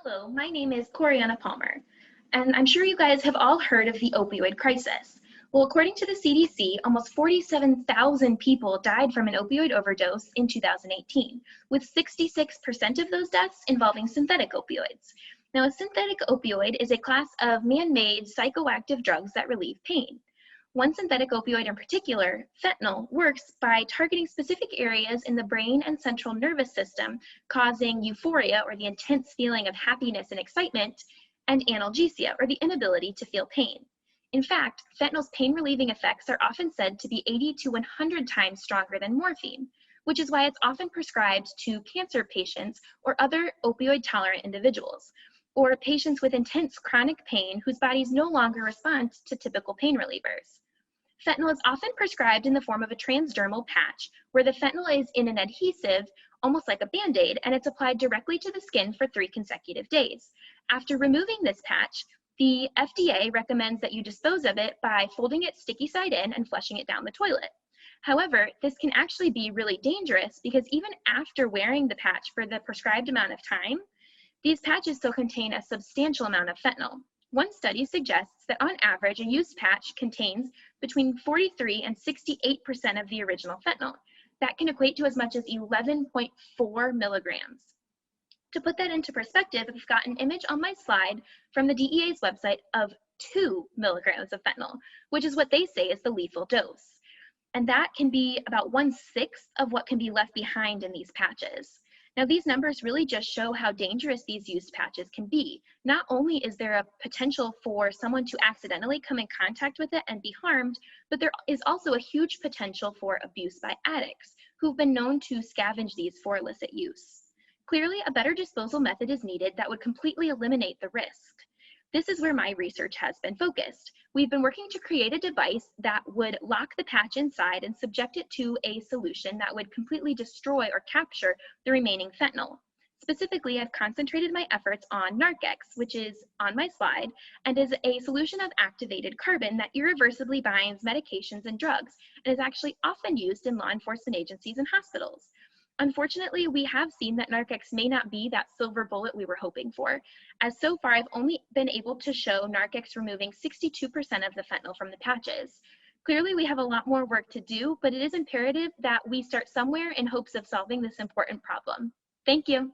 Hello, my name is Corianna Palmer, and I'm sure you guys have all heard of the opioid crisis. Well, according to the CDC, almost 47,000 people died from an opioid overdose in 2018, with 66% of those deaths involving synthetic opioids. Now, a synthetic opioid is a class of man-made psychoactive drugs that relieve pain. One synthetic opioid in particular, fentanyl, works by targeting specific areas in the brain and central nervous system, causing euphoria, or the intense feeling of happiness and excitement, and analgesia, or the inability to feel pain. In fact, fentanyl's pain-relieving effects are often said to be 80 to 100 times stronger than morphine, which is why it's often prescribed to cancer patients or other opioid-tolerant individuals, or patients with intense chronic pain whose bodies no longer respond to typical pain relievers. Fentanyl is often prescribed in the form of a transdermal patch, where the fentanyl is in an adhesive, almost like a Band-Aid, and it's applied directly to the skin for 3 consecutive days. After removing this patch, the FDA recommends that you dispose of it by folding it sticky side in and flushing it down the toilet. However, this can actually be really dangerous because even after wearing the patch for the prescribed amount of time, these patches still contain a substantial amount of fentanyl. One study suggests that on average, a used patch contains between 43 and 68% of the original fentanyl. That can equate to as much as 11.4 milligrams. To put that into perspective, I've got an image on my slide from the DEA's website of 2 milligrams of fentanyl, which is what they say is the lethal dose. And that can be about 1/6 of what can be left behind in these patches. Now, these numbers really just show how dangerous these used patches can be. Not only is there a potential for someone to accidentally come in contact with it and be harmed, but there is also a huge potential for abuse by addicts who've been known to scavenge these for illicit use. Clearly, a better disposal method is needed that would completely eliminate the risk. This is where my research has been focused. We've been working to create a device that would lock the patch inside and subject it to a solution that would completely destroy or capture the remaining fentanyl. Specifically, I've concentrated my efforts on Narcex, which is on my slide, and is a solution of activated carbon that irreversibly binds medications and drugs, and is actually often used in law enforcement agencies and hospitals. Unfortunately, we have seen that Narcex may not be that silver bullet we were hoping for, as so far I've only been able to show Narcex removing 62% of the fentanyl from the patches. Clearly, we have a lot more work to do, but it is imperative that we start somewhere in hopes of solving this important problem. Thank you.